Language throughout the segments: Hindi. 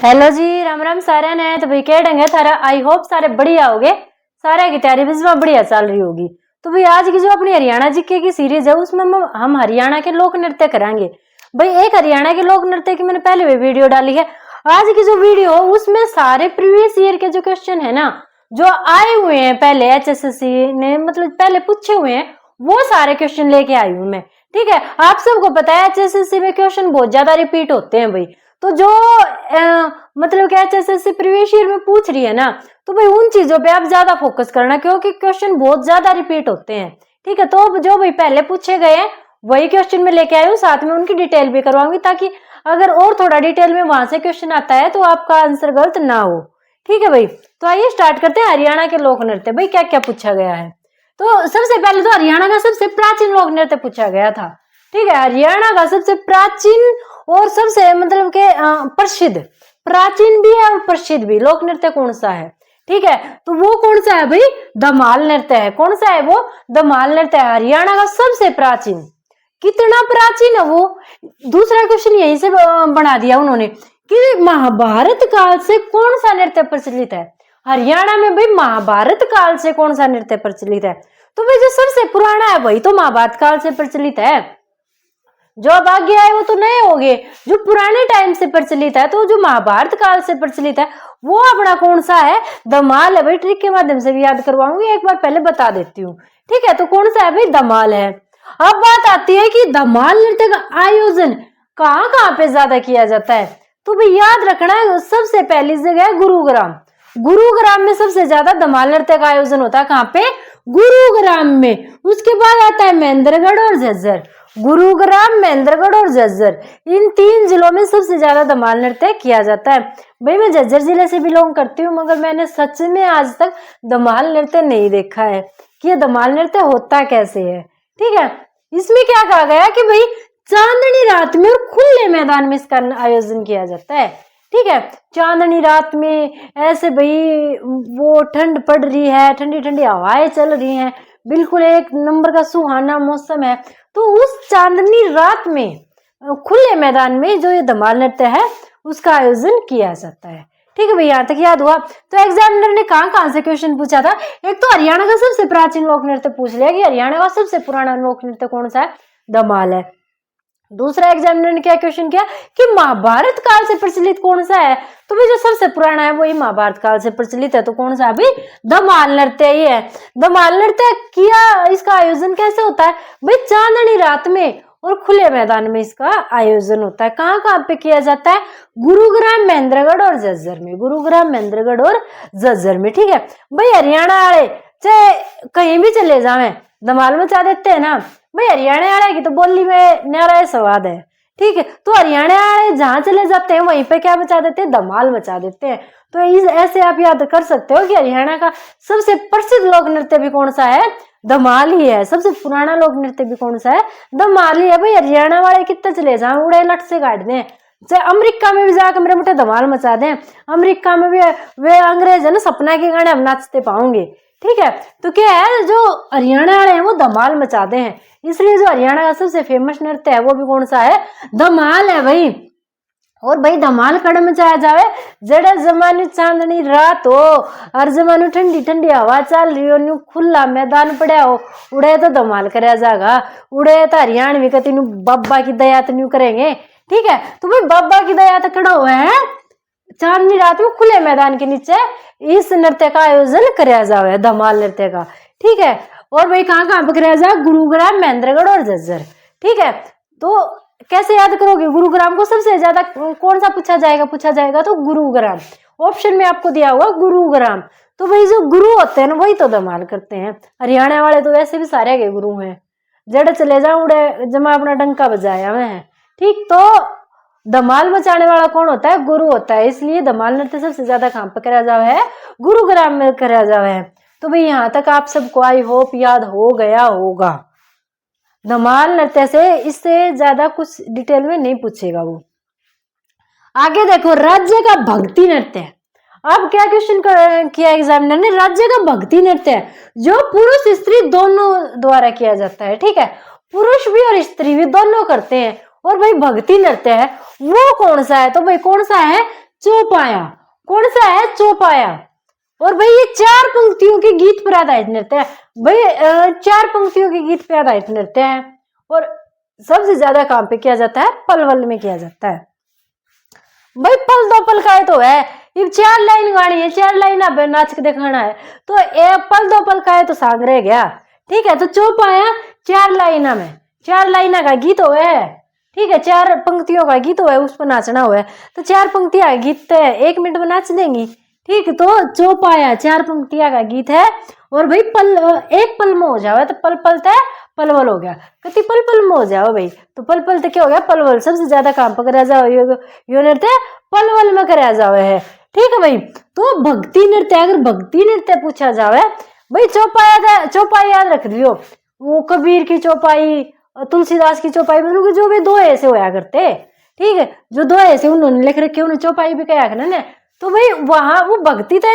हेलो जी, राम राम सारे ने। तो भाई क्या ढंग है थारा? आई होप सारे बढ़िया होगे। सारे की तैयारी भी बढ़िया चल रही होगी। तो भाई आज की जो अपनी हरियाणा जीके की सीरीज है उसमें हम हरियाणा के लोक नृत्य कराएंगे। भाई एक हरियाणा के लोक नृत्य की मैंने पहले भी वीडियो डाली है। आज की जो वीडियो उसमें सारे प्रीवियस ईयर के जो क्वेश्चन है ना, जो आए हुए हैं पहले HSSC ने मतलब पहले पूछे हुए हैं, वो सारे क्वेश्चन लेके आई हूँ मैं। ठीक है, आप सबको पता है HSSC में क्वेश्चन बहुत ज्यादा रिपीट होते हैं भाई। तो जो मतलब कि HSSC प्रीवियस ईयर में पूछ रही है ना, तो भाई उन चीजों पे आप ज्यादा फोकस करना क्योंकि क्वेश्चन बहुत ज्यादा रिपीट होते हैं। ठीक है, तो जो भाई पहले पूछे गए हैं वही क्वेश्चन में लेके आई हूँ, साथ में उनकी डिटेल भी करवाऊंगी ताकि अगर और थोड़ा डिटेल में वहां से क्वेश्चन आता है तो आपका आंसर गलत ना हो। ठीक है भाई, तो आइए स्टार्ट करते हैं हरियाणा के लोक नृत्य। भाई क्या क्या पूछा गया है? तो सबसे पहले तो हरियाणा का सबसे प्राचीन लोक नृत्य पूछा गया था। ठीक है, हरियाणा का सबसे प्राचीन और सबसे मतलब के प्रसिद्ध, प्राचीन भी है और प्रसिद्ध भी लोक नृत्य कौन सा है? ठीक है, तो वो कौन सा है भाई? धमाल नृत्य है। कौन सा है वो? धमाल नृत्य है हरियाणा का सबसे प्राचीन। कितना प्राचीन है वो? दूसरा क्वेश्चन यहीं से बना दिया उन्होंने कि महाभारत काल से कौन सा नृत्य प्रचलित है हरियाणा में? भाई महाभारत काल से कौन सा नृत्य प्रचलित है? तो भाई जो सबसे पुराना है वही तो महाभारत काल से प्रचलित है। जो अब आगे आए वो तो नए हो गए, जो पुराने टाइम से प्रचलित है तो जो महाभारत काल से प्रचलित है वो अपना कौन सा है? धमाल है भाई। ट्रिक के माध्यम से भी याद करवाऊंगी, एक बार पहले बता देती हूँ। ठीक है, तो कौन सा है भाई? धमाल है। अब बात आती है कि धमाल नृत्य का आयोजन कहाँ कहाँ पे ज्यादा किया जाता है? तो भाई याद रखना है, सबसे पहली जगह है गुरुग्राम। गुरुग्राम में सबसे ज्यादा धमाल नृत्य का आयोजन होता है। कहाँ पे? गुरुग्राम में। उसके बाद आता है महेंद्रगढ़ और झज्जर। गुरुग्राम, महेंद्रगढ़ और झज्जर, इन 3 जिलों में सबसे ज्यादा धमाल नृत्य किया जाता है। भाई मैं झज्जर जिले से बिलोंग करती हूँ, मगर मैंने सच में आज तक धमाल नृत्य नहीं देखा है कि ये धमाल नृत्य होता कैसे है। ठीक है, इसमें क्या कहा गया कि भाई चांदनी रात में और खुले मैदान में इसका आयोजन किया जाता है। ठीक है, चांदनी रात में ऐसे भाई वो ठंड पड़ रही है, ठंडी ठंडी हवाएं चल रही हैं, बिल्कुल एक नंबर का सुहाना मौसम है। तो उस चांदनी रात में खुले मैदान में जो ये धमाल नृत्य है उसका आयोजन किया जाता है। ठीक है भाई, यहाँ तक याद हुआ? तो एग्जामिनर ने कहाँ से क्वेश्चन पूछा था? एक तो हरियाणा का सबसे प्राचीन लोक नृत्य पूछ लिया कि हरियाणा का सबसे पुराना लोक नृत्य कौन सा है? धमाल है। दूसरा एग्जामिनर ने क्या क्वेश्चन किया कि महाभारत काल से प्रचलित कौन सा है? तो भाई जो सबसे पुराना है वही महाभारत काल से प्रचलित है, तो कौन सा है भाई? धमाल नृत्य ही है। धमाल नृत्य किया, इसका आयोजन कैसे होता है भाई? चांदनी रात में और खुले मैदान में इसका आयोजन होता है। कहाँ कहाँ पे किया जाता है? गुरुग्राम, महेंद्रगढ़ और झज्जर में। गुरुग्राम, महेंद्रगढ़ और झज्जर में। ठीक है भाई, हरियाणा वाले चाहे कहीं भी चले जावे धमाल मचा देते हैं ना भाई। हरियाणा वाले की तो बोली में न्यारा स्वाद है। ठीक है, तो हरियाणा वाले जहां चले जाते हैं वहीं पे क्या मचा देते हैं? धमाल मचा देते हैं। तो ऐसे आप याद कर सकते हो कि हरियाणा का सबसे प्रसिद्ध लोक नृत्य भी कौन सा है? धमाल ही है। सबसे पुराना लोक नृत्य भी कौन सा है? धमाल ही है भाई। हरियाणा वाले कितने चले जाए उड़े लट से काट दें, चाहे अमेरिका में भी जाकर मेरे मुठे धमाल मचा दें। अमेरिका में भी वे अंग्रेज है ना, सपना के गाने हम नाचते पाओगे। ठीक है, तो क्या है, जो हरियाणा वाले हैं वो धमाल मचाते हैं, इसलिए जो हरियाणा का सबसे फेमस नृत्य है वो भी कौन सा है? धमाल है भाई। और भाई धमाल कड़ मचाया जावे जड़े जमानी चांदनी रात हो, हर जमानी ठंडी ठंडी हवा चल रही हो, न्यू खुला मैदान पड़ा हो, उड़े तो धमाल कराया जाएगा। उड़े तो हरियाणवी कति बाबा की दया तो न्यू करेंगे। ठीक है, तो भाई बाबा की दया तो खड़ा हुआ है, चांदनी रात में खुले मैदान के नीचे इस नृत्य का आयोजन कराया जावे, धमाल नृत्य का। ठीक है, और भाई कहाँ कहाँ पे कराया जाए? गुरुग्राम, महेंद्रगढ़ और झज्जर। ठीक है, तो कैसे याद करोगे? गुरुग्राम को सबसे ज्यादा कौन सा पूछा जाएगा? पूछा जाएगा तो गुरुग्राम। ऑप्शन में आपको दिया हुआ गुरुग्राम। तो भाई जो गुरु होते हैं ना वही तो धमाल करते हैं। हरियाणा वाले तो वैसे भी सारे के गुरु हैं, जड़ चले जाओ उड़े जमा अपना डंका बजाया हुआ है। ठीक, तो धमाल मचाने वाला कौन होता है? गुरु होता है। इसलिए धमाल नृत्य सबसे ज्यादा कहाँ पे कराया जावा है? गुरुग्राम में कराया जावा है। तो भाई यहाँ तक आप सबको आई होप याद हो गया होगा। धमाल नृत्य से इससे ज्यादा कुछ डिटेल में नहीं पूछेगा वो। आगे देखो, राज्य का भक्ति नृत्य। अब क्या क्वेश्चन किया एग्जामिनर ने? राज्य का भक्ति नृत्य है जो पुरुष स्त्री दोनों द्वारा किया जाता है। ठीक है, पुरुष भी और स्त्री भी दोनों करते हैं। और भाई भक्ति नृत्य है वो कौन सा है? तो भाई कौन सा है? चौपाया। कौन सा है? चौपाया। और भाई ये 4 पंक्तियों के गीत पर आधारित नृत्य है भाई। 4 पंक्तियों के गीत पर आधारित नृत्य है और सबसे ज्यादा काम पे किया जाता है पलवल में किया जाता है भाई। पल दो पल का है तो है, ये 4 लाइन गानी है, 4 लाइन अब नाच के दिखाना है, तो ये पल दो पल का है तो सांग रह गया। ठीक है, तो चौपाया 4 लाइना में, 4 लाइना का गीत हो है। ठीक है, 4 पंक्तियों का गीत हो है, उस पर नाचना हो है, तो 4 पंक्तियां का गीत है, 1 मिनट में नाच देंगी। ठीक, तो चौपाया 4 पंक्तियां का गीत है। और भाई पल एक पल में हो जाओ तो पल पल तय पलवल हो गया। कति पल पल में हो जाओ भाई, तो पल पल तक क्या हो गया? पलवल। सबसे ज्यादा काम पकड़ा जाओ यो नृत्य पलवल में कराया जाओ है। ठीक है भाई, तो भक्ति नृत्य, अगर भक्ति नृत्य पूछा जावे भाई, चौपाई याद रख लियो, वो कबीर की चौपाई, तुलसीदास की चौपाई, मतलब जो भी 2 ऐसे होया करते। ठीक है, जो 2 ऐसे उन्होंने लिख रखे उन्हें चौपाई भी कहा करना। तो भाई वहां वो भक्ति तो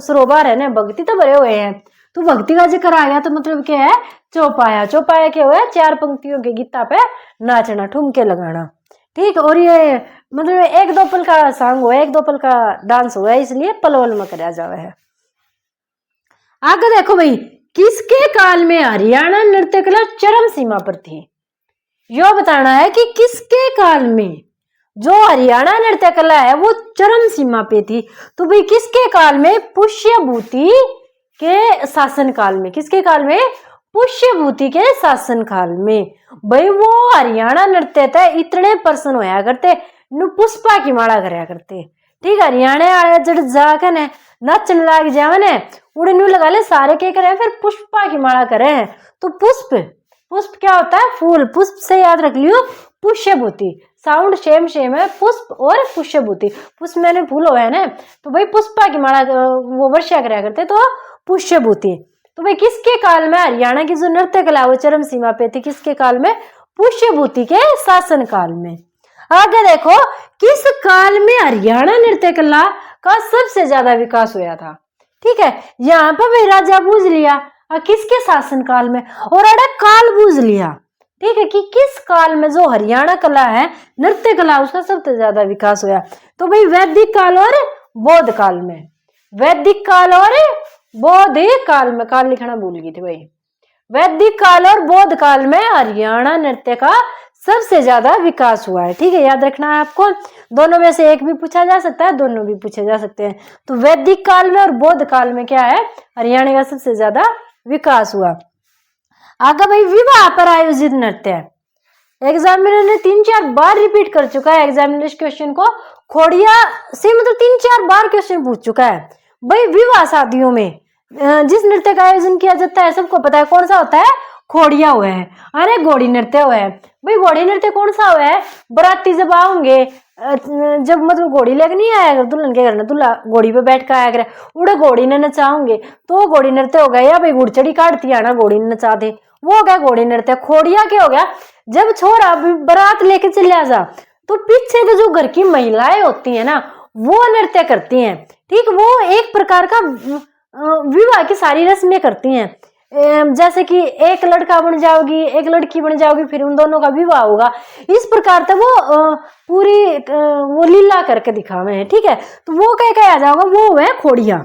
सरोवर है ना, भक्ति तो भरे हुए हैं, तो भक्ति का जिक्र आ गया तो मतलब क्या है? चौपाया। चौपाया क्या हुआ? 4 पंक्तियों के गीता पे नाचना, ठुमके लगाना। ठीक, और ये मतलब 1-2 पल का सॉन्ग हुआ, 1-2 पल का डांस हुआ, इसलिए पलवल में कराया जावा है। आगे देखो भाई, किसके काल में हरियाणा नृत्य कला चरम सीमा पर थी? यो बताना है कि किसके काल में जो हरियाणा नृत्य कला है वो चरम सीमा पे थी। तो भाई किसके काल में? पुष्यभूति के शासन काल में। किसके काल में? पुष्यभूति के शासन काल में। भाई वो हरियाणा नृत्य थे, इतने प्रसन्न होया करते, पुष्पा की माला करया करते। ठीक, हरियाणा वाले जड़ जाकर ने नचन लाग जावे ने, उड़े न्यू लगा ले सारे के करे, फिर पुष्पा की माला करे हैं। तो पुष्प, पुष्प क्या होता है? फूल। पुष्प से याद रख लियो पुष्यभूति, साउंड सेम है, पुष्प और पुष्यभूति। पुष्प मैंने फूल हुआ है ना, तो भाई पुष्पा की माला वो वर्षा कराया करते, तो पुष्यभूति। तो भाई किसके काल में हरियाणा की जो नृत्य कला वो चरम सीमा पे थी? किसके काल में? पुष्यभूति के शासन काल में। आगे देखो, किस काल में हरियाणा नृत्य कला का सबसे ज्यादा विकास हुआ था? ठीक है, यहाँ पर भाई राजा बूझ लिया किसके शासन काल में, और अड़ा काल बूझ लिया। ठीक है, कि किस काल में जो हरियाणा कला है, नृत्य कला, उसका सबसे ज्यादा विकास हुआ। तो भाई वैदिक काल और बौद्ध काल में। वैदिक काल और बौद्ध काल में, काल लिखना भूल गई थी भाई। वैदिक काल और बौद्ध काल में हरियाणा नृत्य का सबसे ज्यादा विकास हुआ है। ठीक है, याद रखना है आपको, दोनों में से एक भी पूछा जा सकता है, दोनों भी पूछे जा सकते हैं। तो वैदिक काल में और बौद्ध काल में क्या है? हरियाणा का सबसे ज्यादा विकास हुआ। आगे भाई विवाह पर आयोजित नृत्य, एग्जामिनर ने 3-4 बार रिपीट कर चुका है एग्जामिनर इस क्वेश्चन को, खोड़िया से मतलब 3-4 बार क्वेश्चन पूछ चुका है। भाई विवाह शादियों में जिस नृत्य का आयोजन किया जाता है सबको पता है, कौन सा होता है? खोड़िया हुआ है, अरे घोड़ी नृत्य हुआ है। भाई घोड़ी नृत्य कौन सा हुआ है? बराती जब आओगे, जब मतलब घोड़ी लेकर नहीं आया कर दुल्हन के घर में, दूल्हा घोड़ी पे बैठ कर आया करे, उड़े घोड़ी ने नचाओगे तो घोड़ी नृत्य हो गया। या भाई घुड़चड़ी काटती है ना, घोड़ी ने नचा दे, वो हो गया घोड़ी नृत्य। खोड़िया क्या हो गया? जब छोरा बारात लेके चले जा तो पीछे तो जो घर की महिलाएं होती है ना वो नृत्य करती हैं। ठीक, वो एक प्रकार का विवाह की सारी रस्में करती हैं, जैसे कि एक लड़का बन जाओगी, एक लड़की बन जाओगी, फिर उन दोनों का विवाह होगा। इस प्रकार से वो पूरी वो लीला करके दिखावे हैं। ठीक है, तो वो क्या कहा जाएगा? वो हुआ है खोड़िया।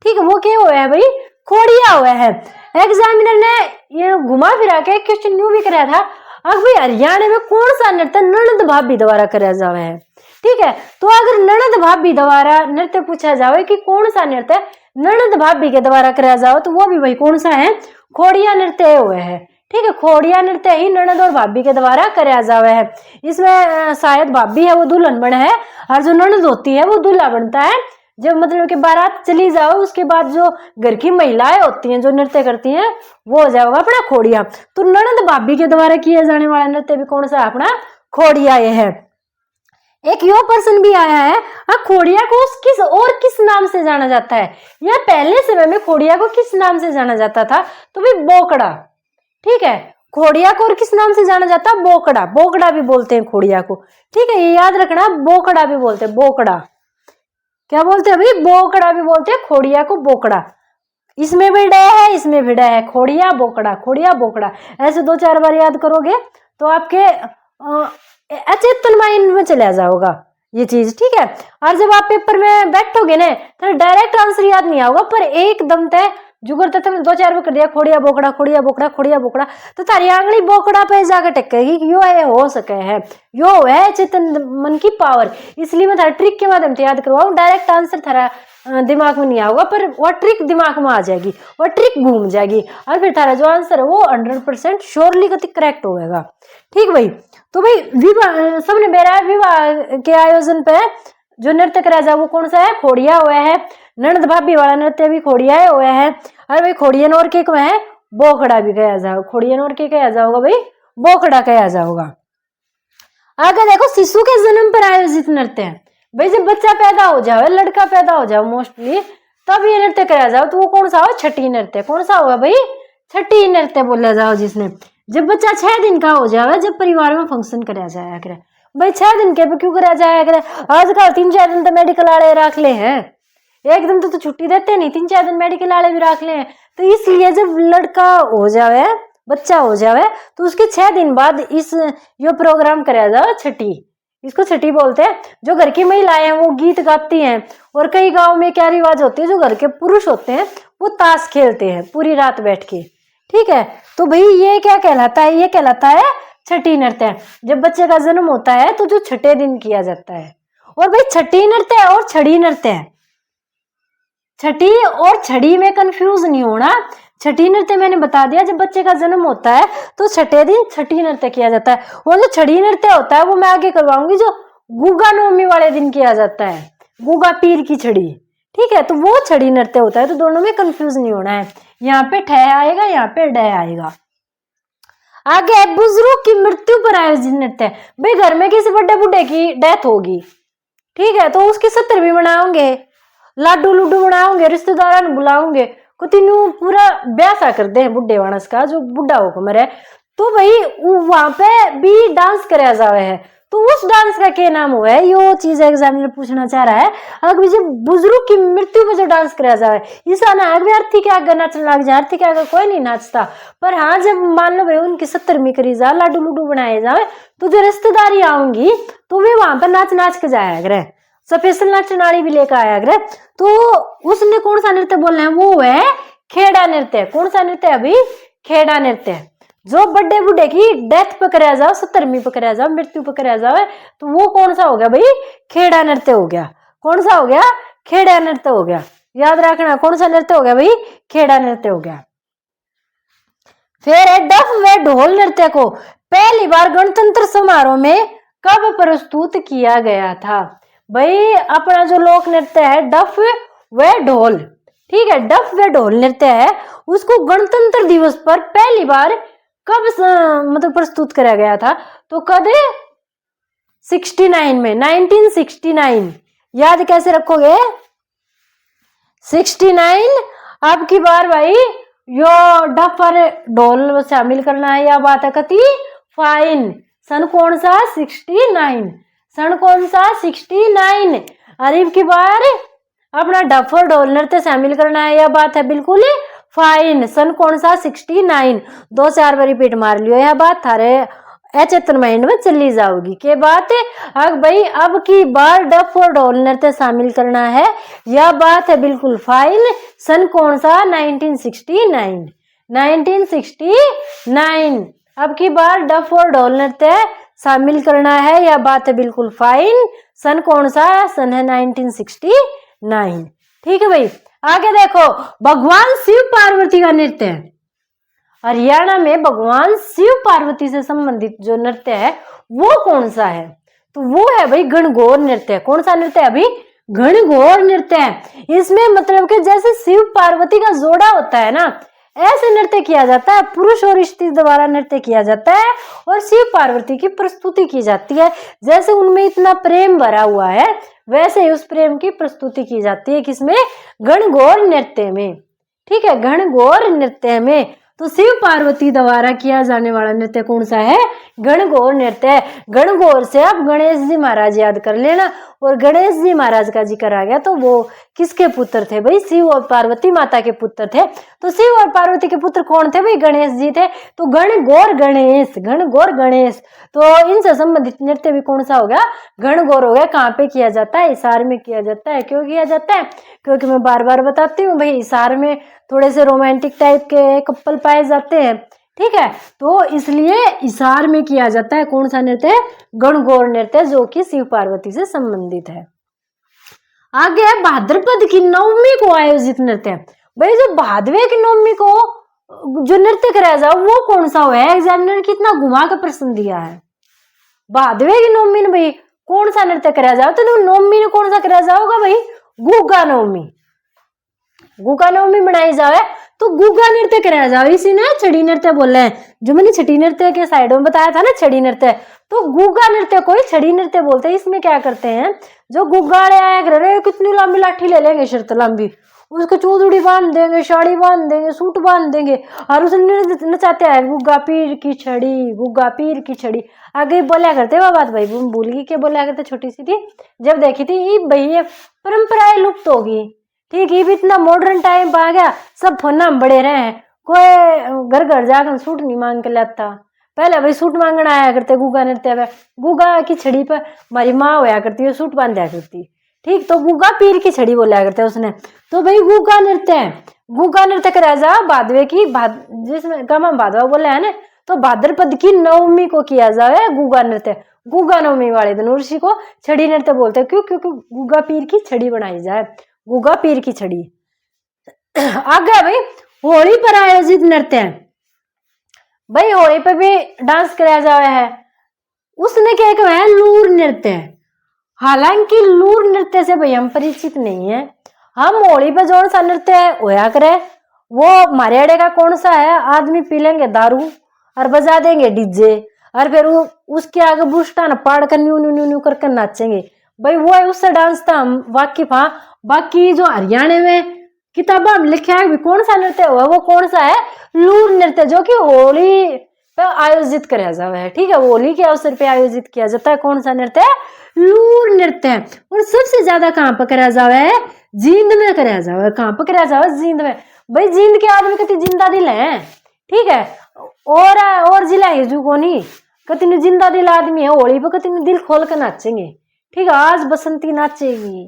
ठीक है, वो क्या हुआ है भाई? खोड़िया हुआ है। एग्जामिनर ने ये घुमा फिरा के क्वेश्चन न्यू भी कराया था, अब भाई हरियाणा में कौन सा नृत्य ननद भाभी द्वारा कराया जावे है? ठीक है, तो अगर ननद भाभी द्वारा नृत्य पूछा जावे कि कौन सा नृत्य ननद भाभी के द्वारा कराया जाओ, तो वो भी भाई कौन सा है? खोड़िया नृत्य हुए है। ठीक है, खोड़िया नृत्य ही ननद और भाभी के द्वारा कराया जावे है। इसमें शायद भाभी है वो दुल्हन बने है, और जो ननद होती है वो दूल्हा बनता है। जब मतलब कि बारात चली जाओ उसके बाद जो घर की महिलाएं होती हैं जो नृत्य करती हैं वो हो जाएगा अपना खोड़िया। तो ननद भाभी के द्वारा किया जाने वाला नृत्य भी कौन सा? अपना खोड़िया ये है। एक यो प्रश्न भी आया है, खोड़िया को किस नाम से जाना जाता है? या पहले समय में खोड़िया को किस नाम से जाना जाता था? तो भाई बोकड़ा। ठीक है, खोड़िया को और किस नाम से जाना जाता है? बोकड़ा। बोकड़ा भी बोलते हैं खोड़िया को। ठीक है, ये याद रखना, बोकड़ा भी बोलते हैं। बोकड़ा क्या बोलते हैं भाई? बोकड़ा भी बोलते हैं खोड़िया को, बोकड़ा। इसमें भी डे है, इसमें भी डे है, खोड़िया बोकड़ा, खोड़िया बोकड़ा। ऐसे 2-4 बार याद करोगे तो आपके अचेतन माइंड में चला जाओगा। ये चीज, ठीक है। और जब आप पेपर में बैठोगे ना तो डायरेक्ट आंसर याद नहीं आओगा, पर एकदम तय जुगर तक तुमने 2-4 बार कर दिया खोड़िया बोकड़ा खोड़िया बोकड़ा खोड़िया बोकड़ा, तो तारी आंगली बोकड़ा पे जाकर टकेगी कि यो है हो सके है, यो है चेतन मन की पावर। इसलिए मैं थारा ट्रिक के माध्यम से याद करवाऊं, डायरेक्ट आंसर थारा दिमाग में नहीं आऊगा, पर वह ट्रिक दिमाग में आ जाएगी, वह ट्रिक घूम जाएगी और फिर थारा जो आंसर है वो 100% श्योरली गति करेक्ट होगा। ठीक भाई। तो भाई विवाह सबने बेरा विवाह के आयोजन पे जो नृत्य करा जाए वो कौन सा है, खोड़िया हुआ है। ननद भाभी वाला नृत्य भी खोड़िया हुआ है। और भाई खोड़ियन और के है बोखड़ा भी कहा जाओ, खोड़ियन और के कहा जाओगा भाई बोखड़ा कहा जाओगा। आगे देखो शिशु के जन्म पर आयोजित नृत्य है। भाई जब बच्चा पैदा हो जाए, लड़का पैदा हो जाए मोस्टली, तब ये नृत्य कराया जाओ, तो वो कौन सा हो, छठी नृत्य। कौन सा होगा भाई, छठी नृत्य बोला जाओ, जिसने जब बच्चा 6 दिन का हो जाए, जब परिवार में फंक्शन कराया जाया करे। भाई 6 दिन के पे क्यों कराया जाया करे, आजकल 3-4 दिन तो मेडिकल वाले रख ले हैं, एकदम तो छुट्टी देते नहीं, 3-4 दिन मेडिकल वाले भी रख ले। तो इसलिए जब लड़का हो जाए, बच्चा हो जाए, तो उसके 6 दिन बाद इस यो प्रोग्राम कराया जाए छठी। इसको छठी बोलते हैं। जो घर की महिलाएं हैं वो गीत गाती हैं, और कई गांव में क्या रिवाज होती है, जो घर के पुरुष होते हैं वो ताश खेलते हैं पूरी रात बैठ के। ठीक है। तो भाई ये क्या कहलाता है, ये कहलाता है छठी नृत्य। जब बच्चे का जन्म होता है तो जो छठे दिन किया जाता है। और भाई छठी नृत्य और छड़ी नृत्य है, छठी और छड़ी में कंफ्यूज नहीं होना। छठी नृत्य मैंने बता दिया, जब बच्चे का जन्म होता है तो छठे दिन छठी नृत्य किया जाता है। वो जो छड़ी नृत्य होता है वो मैं आगे करवाऊंगी, जो गुगा नवमी वाले दिन किया जाता है, गुगा पीर की छड़ी। ठीक है। तो वो छड़ी नृत्य होता है, तो दोनों में कंफ्यूज नहीं होना है। यहाँ पे ठ आएगा, यहाँ पे ड आएगा। आगे बुजुर्ग की मृत्यु पर आयोजित नृत्य। भाई घर में किसी बड़े बुढ़े की डेथ होगी, ठीक है, तो उसकी 70 भी मनाओगे, लाडू लुडू बनाओगे, रिश्तेदार बुलाओगे, कुतिनू पूरा ब्याह सा कर दे बुढ़े मानस का, जो बुढ़ा हो मरे। तो भाई वहां पे भी डांस कराया जावे है, तो उस डांस का क्या नाम हुआ है, यो चीज एग्जामिनर पूछना चाह रहा है। अगर जब बुजुर्ग की मृत्यु पे जो डांस कराया जावे, ऐसा ना है अर्थी के आगे नाचने लग जाए, अर्थी के आगे कोई नहीं नाचता। पर हाँ जब मान लो भाई उनकी 70वीं करी जा, लाडू लुडू बनाए जाए, तो जो रिश्तेदारी आऊंगी तो वे वहां पर नाच नाच के जाया करे, स्पेशल नाचनाड़ी भी लेकर आया करे। तो उसने कौन सा नृत्य बोलना है, वो है खेड़ा नृत्य। कौन सा नृत्य है अभी, खेड़ा नृत्य। जो बड़े बुढ़े की डेथ पे कराया जाओ, 70वीं पे कराया जाओ, मृत्यु पे कराया जाओ, तो वो कौन सा हो गया भाई, खेड़ा नृत्य हो गया। कौन सा हो गया, खेड़ा नृत्य हो गया। याद रखना कौन सा नृत्य हो गया भाई, खेड़ा नृत्य हो गया। फिर डफ व ढोल नृत्य को पहली बार गणतंत्र समारोह में कब प्रस्तुत किया गया था। भाई अपना जो लोक नृत्य है डफ व ढोल, ठीक है, डफ व ढोल नृत्य है, उसको गणतंत्र दिवस पर पहली बार कब मतलब प्रस्तुत करा गया था, तो कद 69 में, 1969। याद कैसे रखोगे, 69। अब की बार भाई यो डफ और ढोल शामिल करना है, या बात है कति फाइन। सन कौन सा, 69। सन कौन सा, 69। अरीब की बार अपना डफ और ढोल नृत्य शामिल करना है, यह बात है बिल्कुल फाइन। सन कौन सा, 69। 2-4 बार रिपीट मार लियो, यह बात थारे अचेतन माइंड में चली जाओगी। के बात अब भाई अब की बार डफ और ढोल नृत्य शामिल करना है, यह बात है बिल्कुल फाइन। सन कौन सा, 1969। 1969 अब की बार डफ और ढोल नृत्य शामिल करना है, यह बात है बिल्कुल फाइन। सन कौन सा, सन है 1969। ठीक है भाई। आगे देखो भगवान शिव पार्वती का नृत्य। हरियाणा में भगवान शिव पार्वती से संबंधित जो नृत्य है वो कौन सा है, तो वो है भाई गणगौर नृत्य। कौन सा नृत्य है अभी, गणगौर नृत्य है। इसमें मतलब कि जैसे शिव पार्वती का जोड़ा होता है ना, ऐसे नृत्य किया जाता है, पुरुष और स्त्री द्वारा नृत्य किया जाता है और शिव पार्वती की प्रस्तुति की जाती है। जैसे उनमें इतना प्रेम भरा हुआ है, वैसे ही उस प्रेम की प्रस्तुति की जाती है, किसमें, गणगौर नृत्य में। ठीक है, गणगौर नृत्य में। तो शिव पार्वती द्वारा किया जाने वाला नृत्य कौन सा है? गणगौर नृत्य। गणगौर से आप गणेश जी महाराज याद कर लेना। और गणेश जी महाराज का जिक्र आ गया तो वो किसके पुत्र थे भाई? शिव और पार्वती माता के पुत्र थे। तो शिव और पार्वती के पुत्र कौन थे भाई? गणेश जी थे। तो गणगौर गणेश, गणगौर गणेश। तो इनसे संबंधित नृत्य भी कौन सा हो गया? गणगौर हो गया। कहाँ पे किया जाता है? इसार में किया जाता है। क्यों किया जाता है? क्योंकि मैं बार बार बताती हूँ भाई, इसार में थोड़े से रोमांटिक टाइप के कपल पाए जाते हैं, ठीक है, तो इसलिए इसार में किया जाता है कौन सा नृत्य? गणगौर नृत्य, जो कि शिव पार्वती से संबंधित है। आगे है भाद्रपद की नवमी को आयोजित नृत्य। भाई जो भादवे की नवमी को जो नृत्य कराया जाओ वो कौन सा है? एग्जामिनर कितना घुमा के प्रश्न दिया है। भादवे की नवमी में भाई कौन सा नृत्य कराया जाओ? तो नवमी में कौन सा कराया जाओगा भाई? गुग्गा नवमी। गुग्गा नवमी मनाई जाए तो गुग्गा नृत्य कराया जाओ। इसी ने छड़ी नृत्य बोले हैं, जो मैंने छठी नृत्य के साइड में बताया था ना, छड़ी नृत्य। तो गुग्गा नृत्य को ही छड़ी नृत्य बोलते हैं। इसमें क्या करते हैं, जो गुग्गाड़े आया कर रहे कितनी लंबी लाठी ले लेंगे, शर्त लंबी, उसको चूदड़ी बांध देंगे, साड़ी बांध देंगे, सूट बांध देंगे और उसे नचाते हैं गुग्गा पीर की छड़ी, गुग्गा पीर की छड़ी। आगे बोलिया करते वो बात भाई भूल गई के बोलिया करते, छोटी सी थी जब देखी थी भाई, ये परंपराएं लुप्त होगी। ठीक है, इतना मॉडर्न टाइम आ गया, सब फोना में बड़े रहे हैं, कोई घर घर जाकर सूट नहीं मांग के लाता। पहले भाई सूट मांगना आया करते गुग्गा नृत्य में, गुग्गा की छड़ी पर हमारी माँ होया करती है, सूट बांध दिया करती, ठीक, तो गुग्गा पीर की छड़ी बोला करते उसने। तो भाई गुग्गा नृत्य कराया जा भादवे की, जिसमें गामा भादवा बोला है ना, तो भाद्रपद की नवमी को किया जाए गुग्गा नृत्य। गुग्गा नवमी वाले दिन ऋषि को छड़ी नृत्य बोलते हैं। क्यों? क्योंकि गुग्गा पीर की छड़ी बनाई जाए, गुग्गा पीर की छड़ी। आगे भाई होली पर आयोजित नृत्य। भाई होली पे भी डांस कराया जावे है, उसने क्या कहा है? लूर नृत्य। हालांकि लूर नृत्य से भाई हम परिचित नहीं है। हम होली पे जो सा नृत्य होया करे वो हमारे अड़े का कौन सा है? आदमी पी लेंगे दारू और बजा देंगे डीजे और फिर उसके आगे बुष्टा न पाड़ कर न्यू न्यू न्यू न्यू करके नाचेंगे। भाई वो है, उससे डांस था हम वाकिफ। हाँ, बाकी जो हरियाणा में किताबा में लिखा है भी कौन सा नृत्य हुआ, वो कौन सा है? लूर नृत्य, जो कि होली पे आयोजित कराया जाता है। ठीक है, होली के अवसर पे आयोजित किया जाता है। कौन सा नृत्य? लूर नृत्य। और सबसे ज्यादा कहाँ पर कराया जाता है? जींद में कराया जाता है। कहाँ पर कराया जाता है? जींद में। भाई जींद के आदमी कति जिंदा दिल है, ठीक है, और जिला है जो कोनी कति जिंदा दिल आदमी है, होली पे कति दिल खोल कर नाचेंगे। ठीक है, आज बसंती नाचेगी,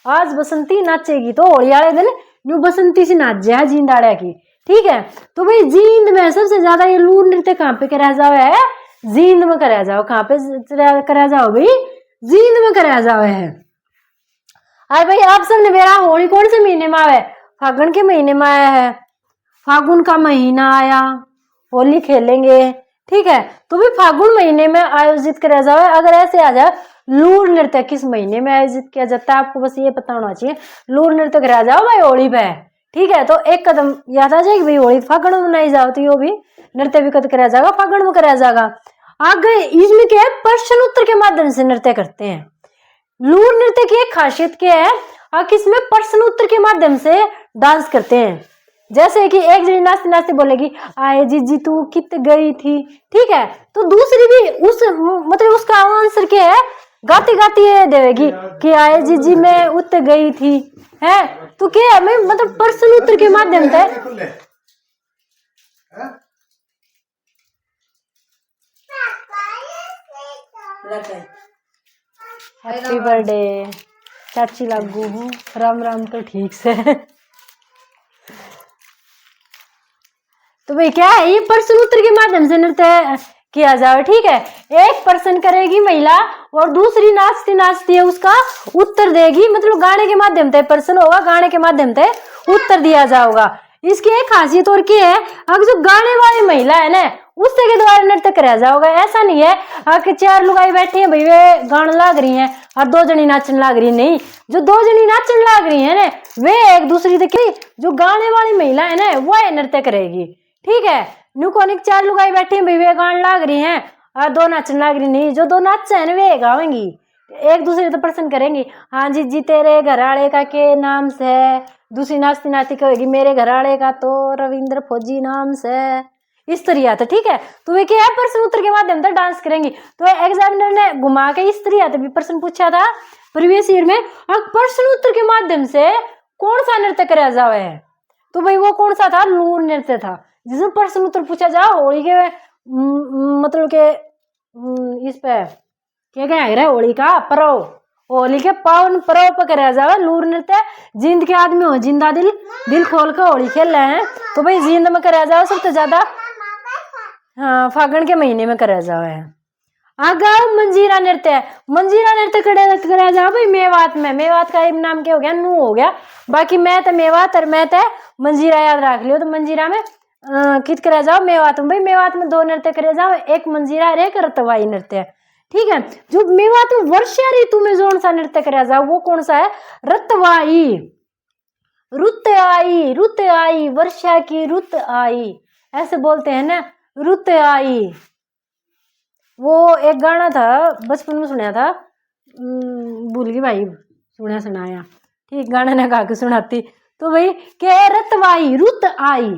आज बसंती नाचेगी, तो होली वाले दिन न्यू बसंती से नाच जाए जिंदाड़ा की। ठीक है, तो भाई जींद में सबसे ज्यादा ये लूर नृत्य कहाँ पे कराया जाओ है? जींद में कराया जाओ। कहाँ पे कराया जाओ भाई? जींद में कराया जाओ है। अरे भाई आप सबने मेरा होली कौन से महीने में आया है? फागुन के महीने में आया है। फागुन का महीना आया, होली खेलेंगे। ठीक है, तो भी फागुन महीने में आयोजित कराया जाओ। अगर ऐसे आ जाए लूर नृत्य किस महीने में आयोजित किया जाता है, आपको बस ये पता होना चाहिए। लूर नृत्य कराया जाओ भाई होली पे। ठीक है, तो एक कदम याद आ जाएगी भाई, होली फागुन में मनाई जाओ, तो यो भी नृत्य भी कद कराया जाएगा, फागुन में कराया जाएगा। आगे इसमें क्या है? प्रश्न उत्तर के माध्यम से नृत्य करते हैं। लूर नृत्य की एक खासियत क्या है? इसमें प्रश्न उत्तर के माध्यम से डांस करते हैं। जैसे कि एक जनी नाचते नाचते बोलेगी आए जीजी तू कित गई थी, ठीक है, तो दूसरी भी उस मतलब उसका आंसर क्या है? गाती गाती है देवेगी कि आए जीजी मैं उत गई थी, है, तो क्या है? मैं मतलब प्रश्न उत्तर के माध्यम से। हैप्पी बर्थडे चाची लागू हूँ, राम राम तो ठीक से। तो भाई क्या है? ये प्रश्न उत्तर के माध्यम से नृत्य किया जाए। ठीक है, एक प्रश्न करेगी महिला और दूसरी नाचती नाचती है उसका उत्तर देगी, मतलब गाने के माध्यम से प्रश्न होगा, गाने के माध्यम से उत्तर दिया जाएगा। इसकी एक खासियत और क्या है? अगर जो गाने वाली महिला है ना उससे के द्वारा नृत्य कराया जाएगा। ऐसा नहीं है कि चार लुगाई बैठी हैं भाई वे गाना लाग रही हैं और दो जनी नाचन लाग रही, नहीं, जो दो जनी नाचन लाग रही है ना वे एक दूसरी से, जो गाने वाली महिला है ना वो नृत्य करेगी। ठीक है, नुकोनिक चार लुगाई बैठी हैं भाई वे गान लाग रही हैं और दो नाचन लाग रही, नहीं, जो दो नाच है ना वे गावेंगी, एक दूसरे तो प्रश्न करेंगी। हाँ जी जी तेरे घर वाले का के नाम से है? दूसरी नाचती नाचती कहेगी मेरे घर वाले का तो रविंद्र फौजी नाम से, इस तरह था। ठीक है, तो वे क्या है प्रश्न उत्तर के माध्यम से डांस करेंगी। तो एग्जामिनर ने घुमा के इस तरह भी प्रश्न पूछा था प्रीवियस ईयर में, और प्रश्न उत्तर के माध्यम से कौन सा नृत्य कराया जावे है, तो भाई वो कौन सा था, लूर नृत्य था, जिसमें प्रश्न उत्तर पूछा जा होली के मतलब के इस पे क्या क्या है होली का पर्व, होली के पावन पर्व पर कराया जावे लूर नृत्य। जिंद के आदमी हो जिंदा दिल, दिल खोल कर होली खेल रहे हैं, तो भाई जिंद में कराया जावे सबसे ज्यादा, हाँ फागुन के महीने में कराया जावे है। आगा मंजीरा नृत्य, मंजीरा नृत्य कराया जाओ भाई मेवात में, मेवात का एक नाम क्या हो गया, नू हो गया, बाकी मैं तो मेवात और मैं तो मंजीरा याद रख लियो। तो मंजीरा में कित कराया जाओ, मेवात में। भाई मेवात में 2 नृत्य कराया जाओ, एक मंजीरा और एक रतवाई नृत्य। ठीक है, जो मेवात में वर्षा ऋतु में कौन सा नृत्य कराया जाओ वो कौन सा है, रतवाई। रुत आई, रुत आई, वर्षा की रुत आई, ऐसे बोलते हैं ना, रुत आई। वो एक गाना था बचपन में सुना था, भूल गई भाई, सुनाया ठीक, गाना ने गा के सुनाती। तो भाई क्या है, रतवाई, रुत आई,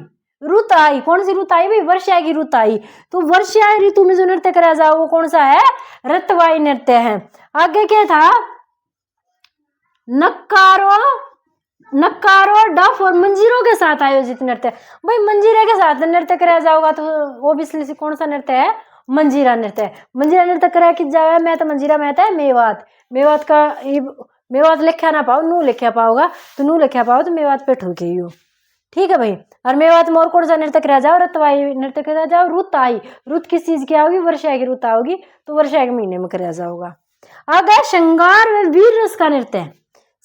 रुत आई, कौन सी रुत आई भाई, वर्षा की रुत आई। तो वर्षा ऋतु में जो नृत्य कराया जाओ वो कौन सा है, रतवाई नृत्य है। आगे क्या था, नक्कारो, नक्कारो, डफ और मंजीरों के साथ आयोजित नृत्य। भाई मंजीरे के साथ नृत्य कराया जाओगा तो ओबियसली कौन सा नृत्य है, मंजीरा नृत्य। मंजीरा नृत्य कराया किस जावे, मैं तो मंजीरा में है मेवात, मेवात का मेवात लिखा ना पाओ, नू लिखा पाओगा, तो नू लिखा पाओ तो मेवात पे ठोके ही हो। ठीक है भाई, और मेवात में और कौन सा नृत्य कराया जाओ, रतवाई नृत्य कराया जाओ। रुत आई, रुत किस चीज की आओगी, वर्षा की रुत आओगी, तो वर्षा के महीने में कराया जाओगा। आगे श्रृंगार व वीर रस का नृत्य,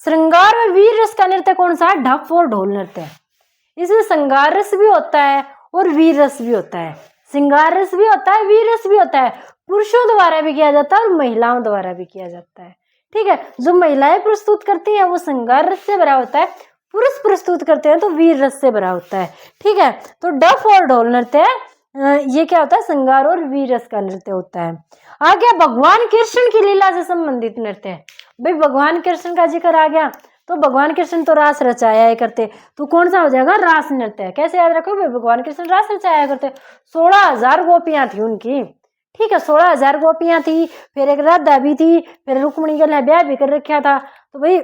श्रृंगार व वीर रस का नृत्य कौन सा है, ढप और ढोल नृत्य। इसमें श्रृंगार रस भी होता है और वीर रस भी होता है, श्रृंगार रस भी होता है, वीर रस भी होता है। पुरुषों द्वारा भी किया जाता है और महिलाओं द्वारा भी किया जाता है। ठीक है, जो महिलाएं प्रस्तुत करती हैं वो श्रृंगार रस से भरा होता है, पुरुष प्रस्तुत करते हैं तो वीर रस से भरा होता है। ठीक है, तो डफ और ढोल नृत्य ये क्या होता है, श्रृंगार और वीर रस का नृत्य होता है। आगे भगवान कृष्ण की लीला से संबंधित नृत्य है। भाई भगवान कृष्ण का जिक्र आ गया तो भगवान कृष्ण तो रास रचाया है करते, तो कौन सा हो जाएगा, रास नृत्य। कैसे याद रखो भाई, भगवान कृष्ण रास रचाया करते, 16,000 गोपियां थी उनकी। ठीक है, 16,000 गोपियां थी, फिर एक राधा भी थी, फिर रुक्मणी का ब्याह भी कर रखा था, तो भाई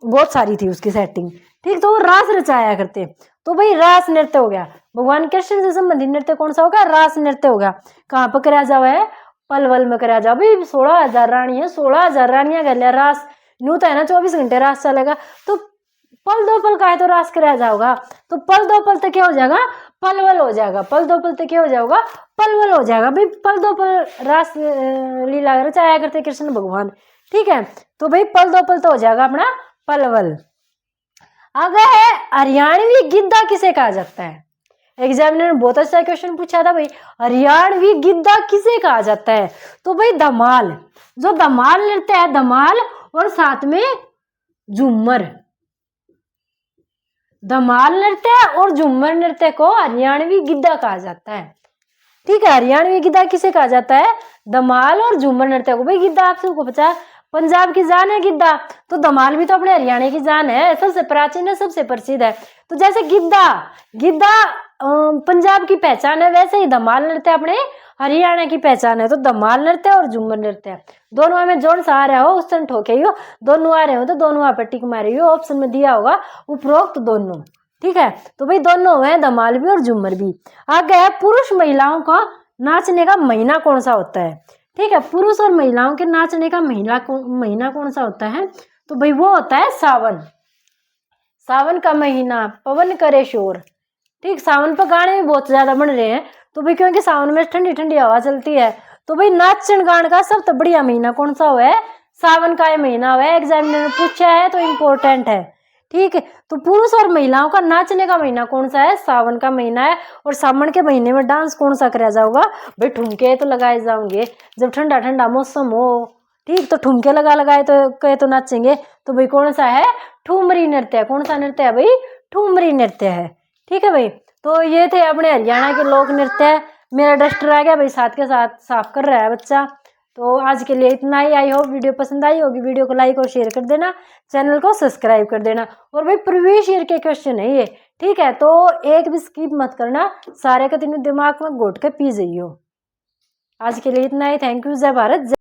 बहुत सारी थी उसकी सेटिंग। ठीक, तो वो रास रचाया करते, तो भाई रास नृत्य हो गया। भगवान कृष्ण से संबंधित नृत्य कौन सा होगा, रास नृत्य होगा। कहाँ पर कराया जावा है, पलवल में कराया जाओ। भाई 16,000 रानी है, 16,000 रानियां कर लिया रास, न्यू तो है ना 24 घंटे रास चलेगा, तो पल दो पल का है तो रास कराया जाओगा, तो पल दो पल तक क्या हो जाएगा, पलवल हो जाएगा। पल दो पल तक क्या हो जाएगा, पलवल हो जाएगा। भाई पल दो पल रास लीला रचाया करते कृष्ण भगवान। ठीक है, तो भाई पल दो पल तो हो जाएगा अपना पलवल। आगे है हरियाणवी गिद्धा किसे कहा जाता है। एग्जामिनर ने बहुत अच्छा क्वेश्चन पूछा था भाई, हरियाणवी गिद्धा किसे कहा जाता है, तो भाई धमाल, जो धमाल नृत्य है, धमाल और साथ में झूमर, धमाल नृत्य और झूमर नृत्य को हरियाणवी गिद्धा कहा जाता है। ठीक है, हरियाणवी गिद्धा किसे कहा जाता है, धमाल और झूमर नृत्य को। भाई गिद्धा आप सबको पता है पंजाब की जान है गिद्धा, तो धमाल भी तो अपने हरियाणा की जान है, सबसे प्राचीन है, सबसे प्रसिद्ध है। तो जैसे गिद्धा, गिद्धा पंजाब की पहचान है, वैसे ही धमाल नृत्य अपने हरियाणा की पहचान है। तो धमाल नृत्य और झूमर नृत्य दोनों में जोड़ सा आ रहा हो उस ठोके ही हो, दोनों आ रहे हो तो दोनों वहां पर टिक मारी हो, ऑप्शन में दिया होगा उपरोक्त दोनों। ठीक है, तो भाई दोनों है, धमाल भी और झूमर भी। आगे है पुरुष महिलाओं का नाचने का महीना कौन सा होता है। ठीक है, पुरुष और महिलाओं के नाचने का महीना कौन सा होता है, तो भाई वो होता है सावन। सावन का महीना, पवन करे शोर। ठीक, सावन पर गाने भी बहुत ज्यादा बन रहे हैं, तो भाई क्योंकि सावन में ठंडी ठंडी हवा चलती है, तो भाई नाचन गान का सबसे बढ़िया महीना कौन सा हुआ है, सावन का ये महीना हुआ है। एग्जामिनर ने पूछा है तो इम्पोर्टेंट है। ठीक है, तो पुरुष और महिलाओं का नाचने का महीना कौन सा है, सावन का महीना है। और सावन के महीने में डांस कौन सा कराया जाऊंगा, भाई ठुमके तो लगाए जाओगे, जब ठंडा ठंडा मौसम हो। ठीक, तो ठुमके लगाए तो नाचेंगे, तो भाई कौन सा है, ठुमरी नृत्य। कौन सा नृत्य है भाई, ठुमरी नृत्य है। ठीक है भाई, तो ये थे अपने हरियाणा के लोक नृत्य। मेरा डस्टर आ गया भाई, साथ के साथ साफ कर रहा है बच्चा, तो आज के लिए इतना ही। आई होप वीडियो पसंद आई होगी। वीडियो को लाइक और शेयर कर देना, चैनल को सब्सक्राइब कर देना। और भाई प्रीवियस ईयर के क्वेश्चन है ये, ठीक है, तो एक भी स्किप मत करना, सारे का तीनों दिमाग में घोट के पी जाइयो। आज के लिए इतना ही। Thank you. जय भारत।